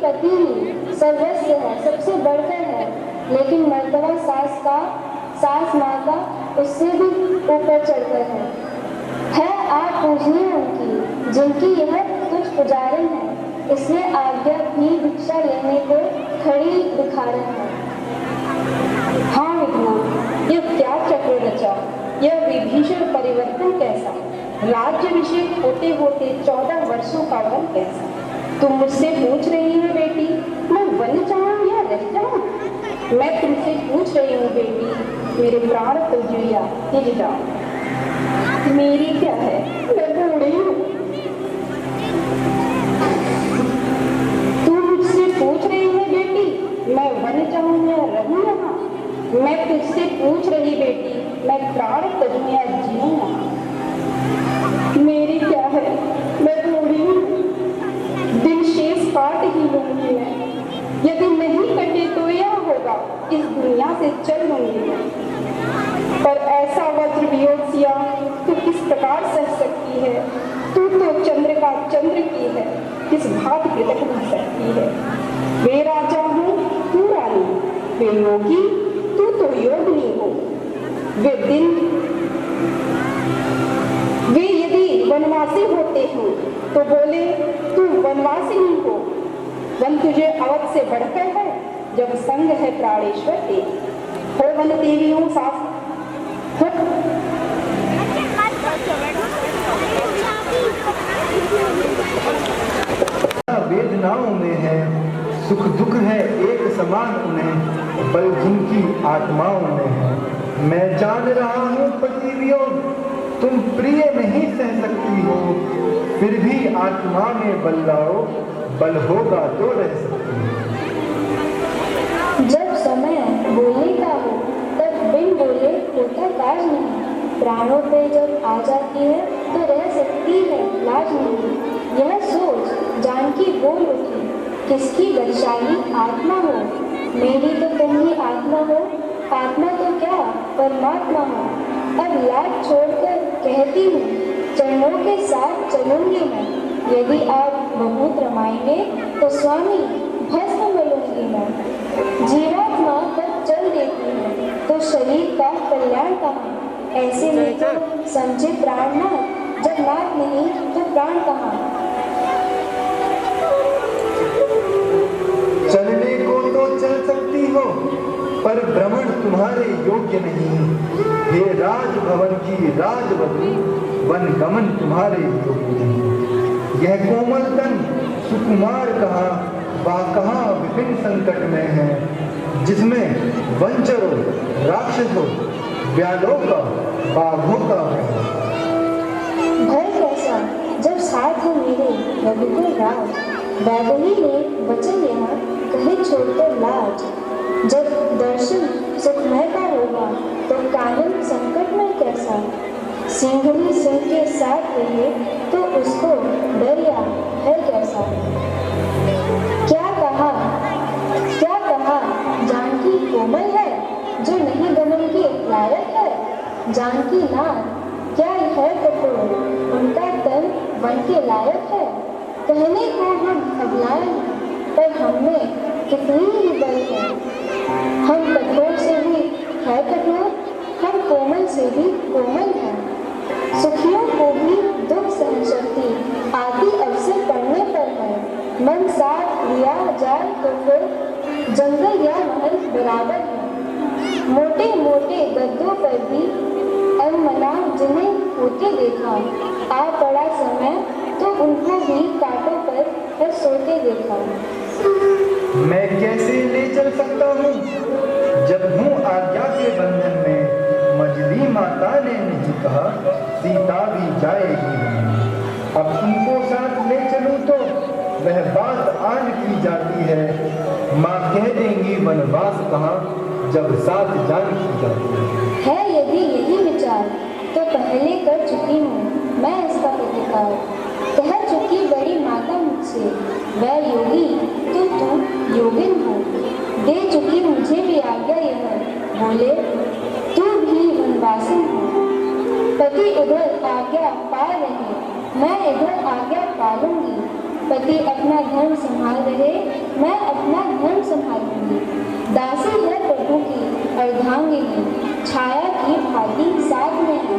पति ही सर्वस्व है, सबसे बढ़कर है, लेकिन मर्तबा सास माँ का उससे भी ऊपर चढ़कर है आप पूजनीय उनकी, जिनकी यह तुझ पुजारन है, इसलिए आज्ञा भी भिक्षा लेने को खड़ी भिखारन है। हाँ विघ्ना, यह क्या चक्र रचा, यह विभीषण परिवर्तन कैसा, राज्याभिषेक होते होते 14 वर्षों का वन कैसा। तुम मुझसे पूछ रही हो बेटी मैं वन जाऊं या रह जाऊं? मैं तुमसे पूछ रही हूँ बेटी, मेरे प्राण तुझ या तिज जाओ। मेरी क्या है, मैं बूढ़ी हूँ। तुम मुझसे पूछ रही है बेटी मैं वन जाऊं या रहूं यहाँ? मैं तुझसे पूछ रही बेटी, मैं प्राण तजूं या जीऊं यहाँ? मेरी क्या है, मैं बूढ़ी हूँ, दिन शेष काट ही लूंगी मैं। यदि नहीं कटे तो यह होगा, इस दुनिया से चल लूंगी मैं। पर ऐसा वज्र वियोग सिया तू किस प्रकार सह सकती है? तू तो चंद्र का चंद्र की है, किस भात कृतक भी सकती है। वे राजा हूँ तू रानी, वे योगी तू तो योगिनी हो। वे यदि वनवासी होते हो तो बोले तू वनवासी नहीं हो। वन तुझे अवध से बढ़कर है, जब संग है प्राणेश्वर तेरे। हो वन देवियों सास वेदनाओं में है, सुख दुख है एक समान उन्हें, बल जिनकी आत्माओं में है। मैं जान रहा हूँ पति वियोग तुम प्रिय नहीं सह सकती हो, फिर भी आत्मा में बल लाओ, बल होगा तो रह सकती हो। जब समय बोलने का हो तब बिन बोले होता काज नहीं, प्राणों पे जब आ जाती है तो रह सकती है लाज नहीं। यह सोच जानकी बोल उठी, किसकी बलशाली आत्मा हो, मेरी तो तुम ही आत्मा हो, आत्मा तो क्या परमात्मा हो। अब लाज छोड़कर कहती हूँ, चरणों के साथ चलूंगी मैं, यदि आप बहुत रमाएंगे तो स्वामी भस्म मिलूंगी मैं। जीवात्मा तब चल देती है तो शरीर का कल्याण कहाँ, ऐसे में तो समझे प्राणनाथ, जब नाथ नहीं तो प्राण कहाँ। चलने को तो चल सकती हो, पर भ्रमण तुम्हारे योग्य नहीं। हे राजभवन की राजवधू, वन गमन तुम्हारे योग्य नहीं। यह कोमल तन सुकुमार कहाँ, वह कहाँ विपिन संकट में है, जिसमें वंचरों राक्षसों व्यालों का बाघों का है। भय कैसा जब साथ है मेरे रघुकुल राज, वैदेही ने वचन यहाँ कहे छोड़कर लाज। जब दर्शन सुखमय का होगा तो कानन संकट में कैसा, सिंघनी सिंह के साथ रहे तो उसको डर या है कैसा। क्या कहा जानकी कोमल है, जो नहीं गमन के लायक है। जानकी नाथ क्या है कठोर, उनका तन वन के लायक है। कहने को हम अबलाएं हैं, पर हमने कितनी ही बल है। हम कठोर से भी है कठोर, हम कोमल से भी कोमल हैं। सुखियों को भी दुख सहन शक्ति आदि अवसर पड़ने पर है। मन साथ लिया जाए तो फिर जंगल या महल बराबर है। मोटे मोटे गद्दों पर भी अनमना जिन्हें होते देखा, आ पड़ा समय तो उनको भी कांटों पर सोते देखा। मैं कैसे ले चल सकता हूँ, जब हूँ आज्ञा के बंधन में। मजली माता ने नहीं कहा सीता भी जाएगी नहीं। अब तुमको साथ ले चलूं तो वह बात आन की जाती है। माँ कह देंगी वनवास कहाँ, जब साथ जान की जाती है। यदि यही विचार तो पहले कर चुकी हूँ मैं इसका प्रतिकार। कह चुकी बड़ी माता मुझसे, वह योगी तो तू योगिन हो। दे चुकी मुझे भी आज्ञा यह, बोले तू भी वनवासिन हो। पति उधर आज्ञा पा रहे, मैं इधर आज्ञा पालूंगी। पति अपना धर्म संभाल रहे, मैं अपना धर्म संभालूंगी। दासी है प्रभु की अर्धांगिनी, छाया की भांति साथ में है,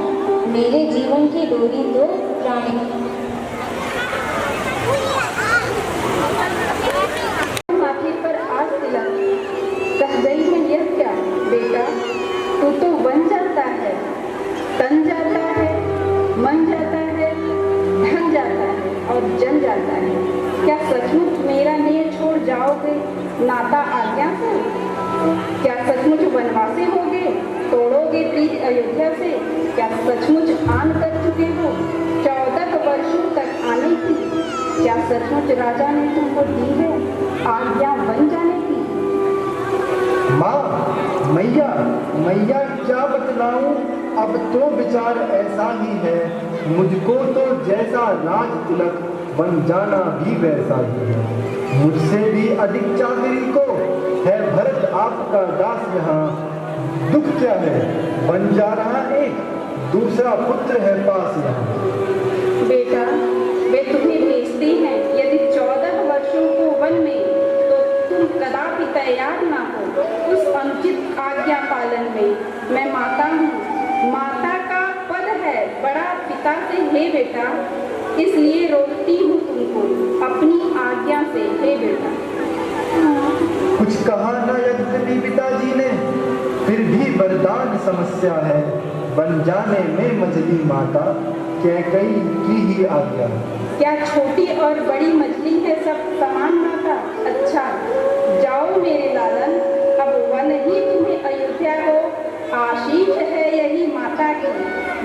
मेरे जीवन की डोरी तो प्राणी। माथे पर आज तिलक, कह गई है यह क्या बेटा, तू तो बन जाता है, तन जाता है, मन जाता है, ढल जाता है और जल जाता है। क्या सचमुच मेरा नेह छोड़ जाओगे नाता आज्ञा से? क्या सचमुच वनवासी होगे, तोड़ोगे प्रीत अयोध्या से? क्या सचमुच आन कर चुके हो 14 वर्षों तक आने की? क्या सचमुच राजा ने तुमको दी है आज्ञा बन जाने की? माँ, मैया मैया क्या बतलाऊं, अब तो विचार ऐसा ही है, मुझको तो जैसा राज तिलक बन जाना भी वैसा ही है। मुझसे भी अधिक चाकरी को है भरत आपका दास यहाँ, दुख क्या है, बन जा रहा एक दूसरा पुत्र है पास यहाँ। बेटा, वे तुम्हें भेजती हैं यदि 14 वर्षों को वन में, तो तुम कदापि तैयार ना हो उस अनुचित आज्ञा पालन में। मैं माता हूँ, माता का पद है बड़ा पिता से, हे बेटा, इसलिए रोकती हूँ तुमको अपनी आज्ञा से, हे बेटा। कुछ कहा न यद्यपि पिताजी ने, फिर भी वरदान समस्या है, बन जाने में मछली माता कैकई की ही आज्ञा। क्या छोटी और बड़ी मछली है सब समान माता? अच्छा जाओ मेरे लालन, अब वन ही तुम्हें अयोध्या हो, आशीष है यही माता की,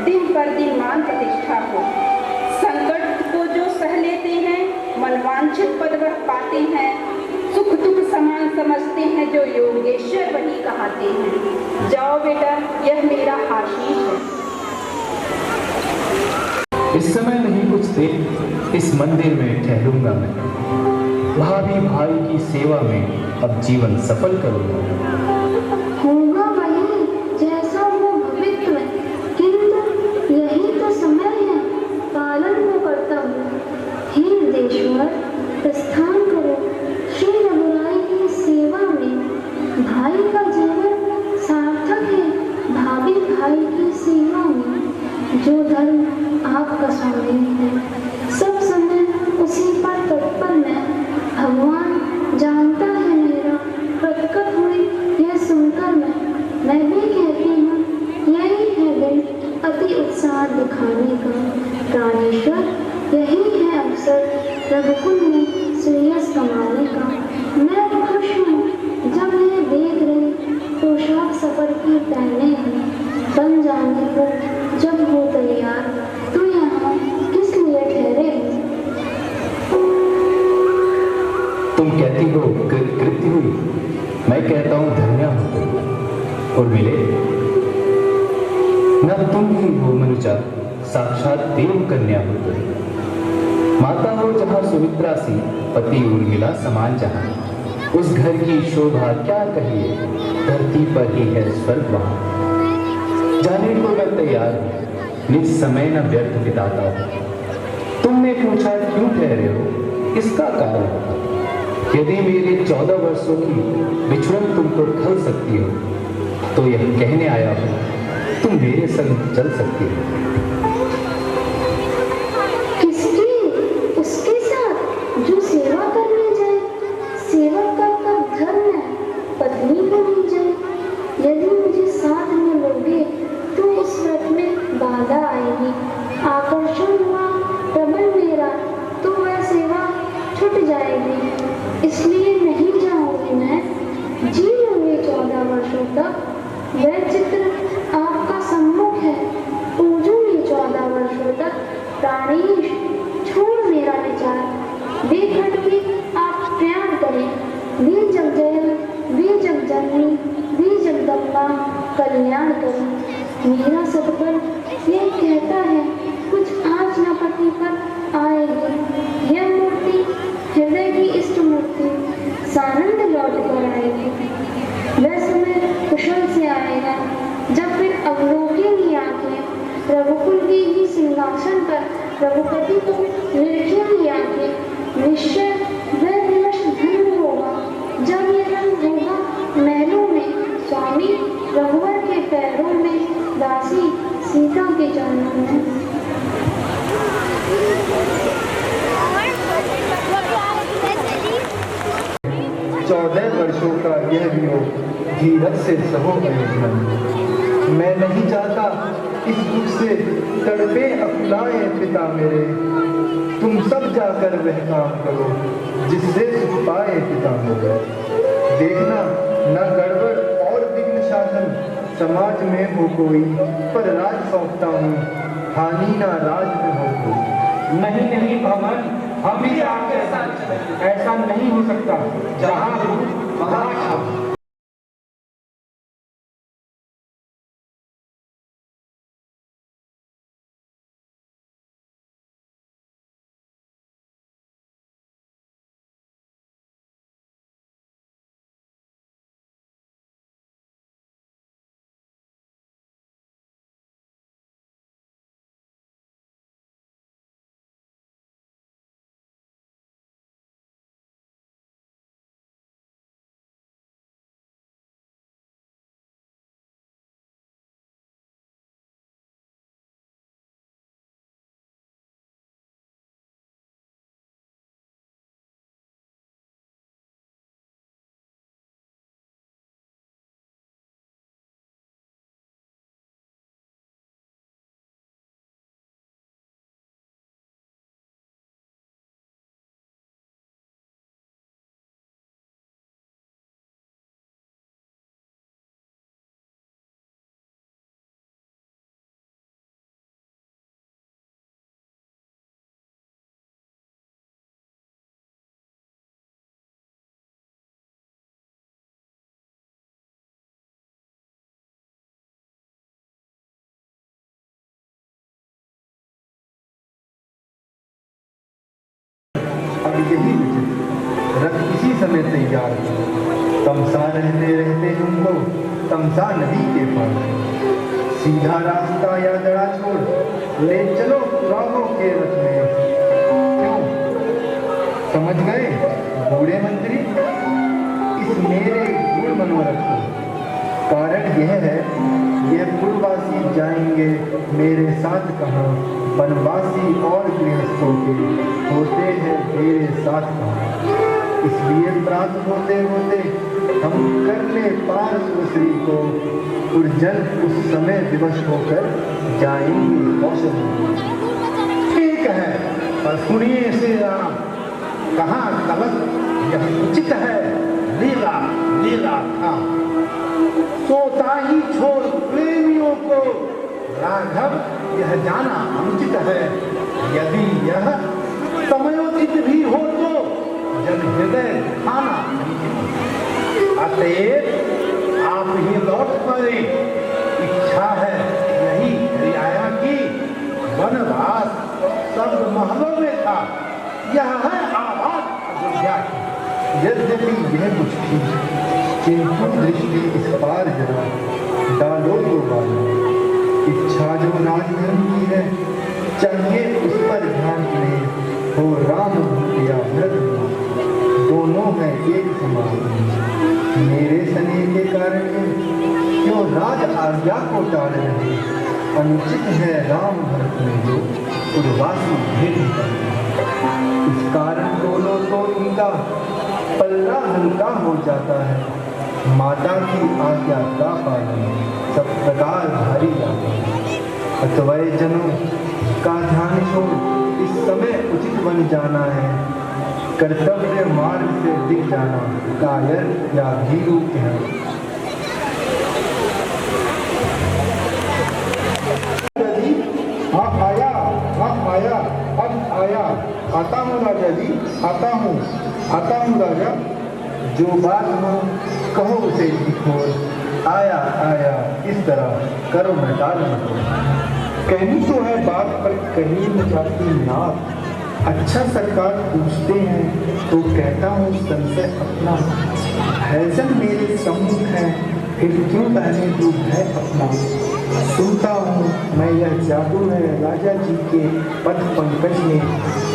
दिन पर दिन मान प्रतिष्ठा हो। संकट को जो सह लेते हैं, मनवांछित पद वह पाते हैं, सुख दुख समान समझते हैं, जो योगेश्वर वही कहाते हैं। जाओ बेटा, यह मेरा आशीष है। इस समय नहीं कुछ देर इस मंदिर में ठहरूंगा मैं, भाभी भाई की सेवा में अब जीवन सफल करूंगा। होगा वही जैसा वो भविष्य में, किंतु यही तो समय है पालन को करता हूँ। हे देश्वर, प्रस्थान करो श्री रघुराई की सेवा में, भाई का जीवन सार्थक है भाभी भाई की सेवा में। जो धर्म आपका स्वामी है, सब समय उसी पर तत्पर मैं, भगवान जानता है मेरा प्रकट हुई यह सुनकर मैं भी कहती हूँ, यही है दिन अति उत्साह दिखाने का। प्राणेश्वर यही है अवसर रघुकुल में श्रेयस कमाने का। मैं खुश हूँ जब मैं देख रही पोशाक सफर की पहने हैं, बन जाने पर जब हो तैयार तो यहाँ किस लिए ठहरे हैं? तुम कहती हो कृति हुई, मैं कहता हूँ धन्य हो। और मिले न तुम ही हो मनुजा, साक्षात देव कन्या हो तुम। माता हो जहाँ सुमित्रा सी, पति उर्मिला समान जहाँ, उस घर की शोभा क्या कहिए, धरती पर ही है स्वर्ग वहाँ। जाने को मैं तैयार हूँ, निज समय न व्यर्थ बिताता हूँ। तुमने पूछा क्यों ठहरे हो, इसका कारण यदि मेरे 14 वर्षों की बिछड़न तुमको खल सकती हो, तो यह कहने आया हूँ तुम मेरे संग चल सकती हो। किसकी? उसके साथ जो सेवा करने जाए। सेवक का धर्म है पत्नी को मिल जाए। यदि मुझे साथ में लोगे तो उस व्रत में बाधा आएगी। आकर्षण हुआ प्रबल मेरा तो वह सेवा छूट जाएगी। इसलिए नहीं जाऊंगी मैं, जी लूंगी 14 वर्षों तक। वह चित्र आपका सम्मुख है, पूजूंगी 14 वर्षों तक। प्राणेश छोड़ मेरा विचार, बेखट के आप प्यार करें। वी जगजया, वी जगजननी, वी जगदम्बा कल्याण करें। मेरा सतपर यह कहता है कुछ आँच न पति पर आएगी। यह मूर्ति हृदय की इष्ट मूर्ति सानंद लौट कर आएगी। वह समय कुशल से आएगा जब फिर अवलोकेंगी आंखें रघुकुल की ही सिंहासन पर रघुपति को निरखेंगी आंखें। 14 वर्षों का यह वियोग धीरज से सहो अयोध्या। मैं नहीं चाहता इस दुख से तड़पे अकुलाए पिता मेरे। तुम सब जाकर वह काम करो जिससे सुख पाए पिता मेरे। देखना न गड़बड़ और विघ्न शासन समाज में हो कोई, पर राज सौंपता हूँ हानि ना राज में हो कोई। नहीं नहीं भवन, हम भी आपके साथ चलेंगे। ऐसा नहीं हो सकता। जहाँ वहाँ हम। अब यही विचित्र रथ इसी समय तैयार हो। तमसा रहते रहते हमको तमसा नदी के पार। सीधा रास्ता या जड़ा छोड़ ले चलो राहों के रथ में। क्यों समझ गए बूढ़े मंत्री इस मेरे गुण मनोरथ को? कारण यह है ये पूर्ववासी जाएंगे मेरे साथ कहाँ, वनवासी और गृहस्थों के होते हैं मेरे साथ कहाँ। इसलिए प्राप्त होते होते हम कर ले पार सुश्री को, उर्जन उस समय विवश होकर जाएंगे कौशल। ठीक है, पर सुनिए श्री राम, कहाँ तलक यह उचित है। लीला लीला था सोता ही छोड़ प्रेमियों को राघव यह जाना अनुचित है। यदि यह समयोचित भी हो तो जन हृदय खाना अतएव आप ही लौट पड़े। इच्छा है यही रियाया की वनवास सब महलों में था, यह है आवाज अयोध्या की। यद्यपि यह कुछ थी किंतु दृष्टि इस पार जरा डालो तो बालो। इच्छा जो राजधर्म की है चाहिए उस पर ध्यान दें। हो राम या भरत दोनों हैं एक समान। मेरे स्नेह के कारण क्यों राज आज्ञा को टाल रहे। अनुचित है राम भरत में जो उर्वासी भेद करते। इस कारण दोनों तो इनका पल्ला हल्का हो जाता है। माता की आज्ञा का पालन सब प्रकार भारी जाता है। अतवय जनों का ध्यान छोड़ इस समय उचित बन जाना है। कर्तव्य मार्ग से दिख जाना कायर या भीरू है। हाँ आया, हाँ आया, अब आया। आता हूँ राजा जी, आता हूँ राजा। जो बात हो कहो उसे लिखो। आया आया इस तरह करो न टाल मत। कहनी तो है बात पर कहीं न जाती नाथ। अच्छा सरकार पूछते हैं तो कहता हूँ संशय अपना। भैजन मेरे सम्मुख है फिर क्यों बहने तू है अपना। सुनता हूँ मैं यह जादू है राजा जी के पद पंकज में।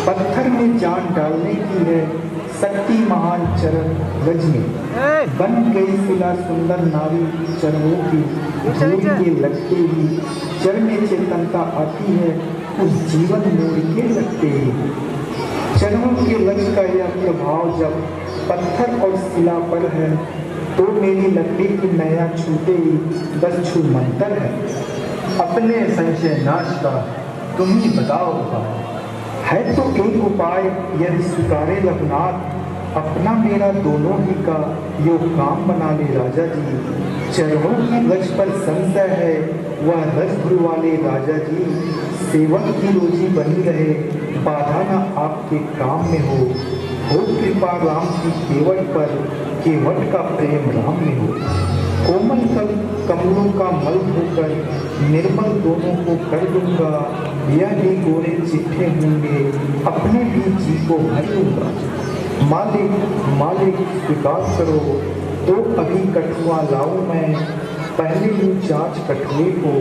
पत्थर में जान डालने की है शक्ति महान चरण गज में। बन गई शिला सुंदर नारी चरणों की धूल के लगते ही चरण में चेतनता आती है उस जीवन मोड़ के लगते ही। चरणों के लक्ष्य का यह प्रभाव जब पत्थर और शिला पर है, तो मेरी लकड़ी की नया छूते ही बस छू मंतर है। अपने संशय नाश का तुम ही बताओ उपाय। है तो एक उपाय, यदि स्वीकारे रघुनाथ, अपना मेरा दोनों ही का यो काम बना ले राजा जी। चरणों की रज पर संशय है, वह रजगुरु वाले राजा जी। सेवक की रोजी बनी रहे, बाधा न आपके काम में हो कृपा राम की केवट पर, केवट का प्रेम राम में हो। कोमल कमलों का मल होकर निर्मल दोनों को कर दूंगा, यह भी गोरे चिट्ठे होंगे, अपने भी जी को भर दूंगा। मालिक स्वीकार करो, तो अभी कठुआ लाऊं मैं, पहले ही जांच कठुए को,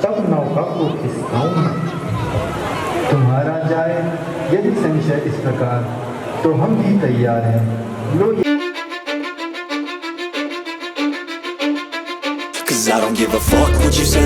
तब नौका को खिसकाऊं मैं। तुम्हारा जाए यदि संशय इस प्रकार, तो हम भी तैयार हैं। लो Cause I don't give a fuck what you say.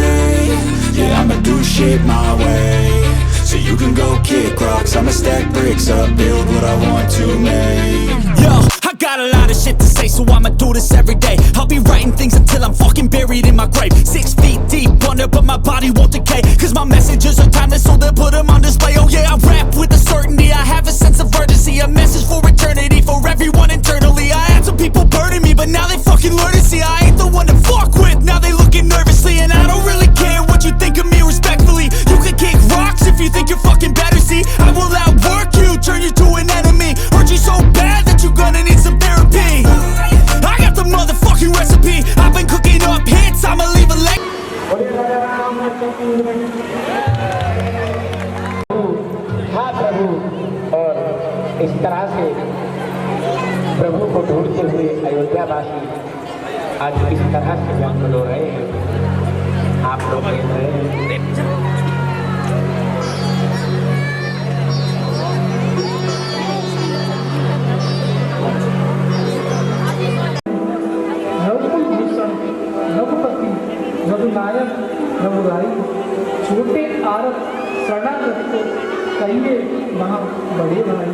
Yeah, I'ma do shit my way. So you can go kick rocks, I'ma stack bricks up, build what I want to make. Yo, I got a lot of shit to say, so I'ma do this every day. I'll be writing things until I'm fucking buried in my grave. 6 feet deep under, but my body won't decay. Cause my messages are timeless, so they'll put them on display. Oh yeah, I rap with a certainty, I have a sense of urgency. A message for eternity, for everyone internally. I had some people burning me, but now they fucking learn to see I ain't the one to fuck with, now they looking nervously. And I don't really care what you think of me respectfully. You can kick rocks if you think you're fucking better, see I will outwork you, turn you to an enemy. Hurt you so bad that you're gonna need some therapy. I got the motherfucking recipe, I've been cooking up hits, I'ma leave a leg. हाँ प्रभु, और इस तरह से प्रभु को ढूंढते हुए अयोध्यावासी आज इस तरह से व्यक्त हो रहे हैं। आप लोग देख रहे हैं। रघुभूषण, रघुपति, रघुनायक, रघुराई, छोटे आरत शरणागत को कहिए वहाँ बड़े भाई।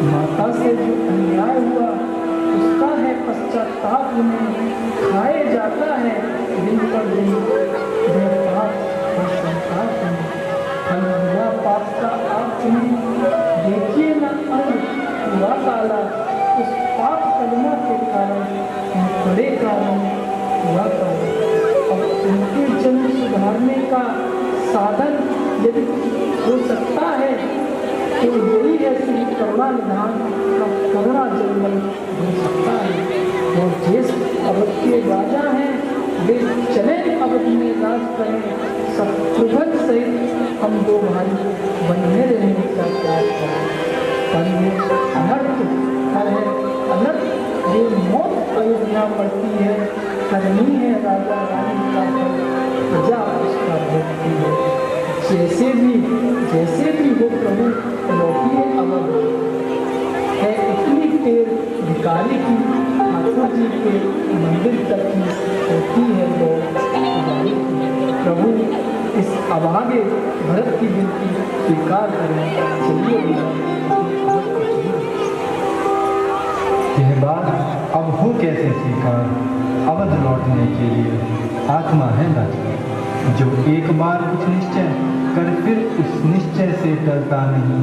माता से जो अन्याय हुआ उसका है पश्चाताप में, खाए जाता है दिन पर दिन पाप और संताप में। फल हुआ पाप का आप चुने, देखिए न अंग हुआ काला, उस पाप कलमा के कारण बड़े कारण हुआ काला। और उनके जन्म सुधारने का साधन यदि हो सकता है तो यही है श्री करुणा निधान का करुणा जन्मल हो सकता है। और जिस अवध के राजा हैं वे चले अवध में राज करें, शत्रुघ्न सहित हम दो भाई बनने रहने का त्याग करें। पर ये अनर्थ है, अनर्थ ये मौत अयोध्या पड़ती है, करनी है राजा रानी का प्रजा उसका भोगती है। जैसे भी वो प्रभु लौटिए अवध है, इतनी देर भिखारी की ठाकुर जी के मंदिर तक की होती है लोग हमारी। प्रभु इस अभागे भरत की विनती स्वीकार करें। चलिए यह बात अब हो कैसे स्वीकार, अवध लौटने के लिए आत्मा है राजा, जो एक बार कुछ निश्चय कर फिर उस निश्चय से टलता नहीं।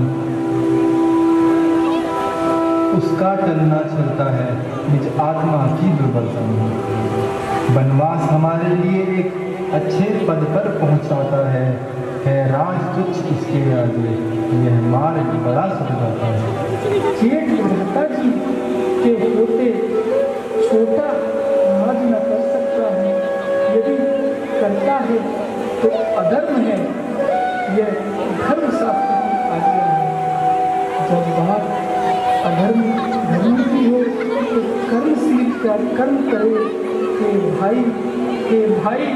उसका टलना चलता है निज आत्मा की दुर्बलता में। वनवास हमारे लिए एक अच्छे पद पर पहुंचाता है राज तुच्छ इसके आगे, यह मार्ग बड़ा सुख जाता है। जेठ माता जी के होते छोटा राज न कर सकता है, यदि करता है तो अधर्म है, यह धर्मशास्त्र की आज्ञा है। जब बात अधर्म धर्म की हो तो कर्मशील का कर्म करे। हे भाई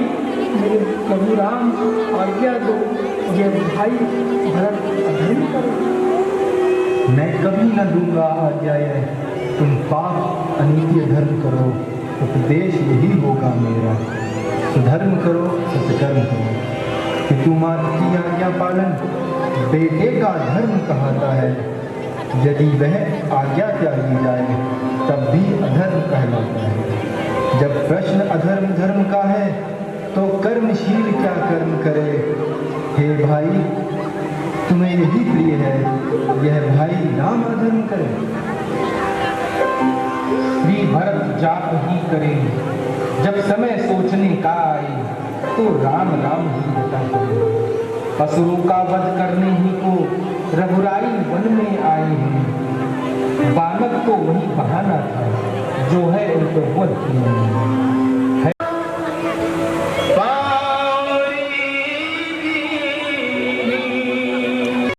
मेरे प्रभु राम आज्ञा दो, ये भाई भरत अधर्म करो। मैं कभी न दूंगा आज्ञा यह, तुम पाप अनित्य धर्म करो, उपदेश यही होगा मेरा। सुधर्म करो सत्कर्म करो, पितु माता की आज्ञा पालन बेटे का धर्म कहता है। यदि वह आज्ञा त्यागी जाए तब भी अधर्म कहलाता है। जब प्रश्न अधर्म धर्म का है तो कर्मशील क्या कर्म करे। हे भाई, तुम्हें यही प्रिय है, यह भाई राम अधर्म करे। श्री भरत जाप ही करें, जब समय सोचने का आए तो राम राम ही बता करें। असुरों का वध करने ही को रघुराई वन में आए हैं। बालक तो वही बहाना था जो है उनको वध किए।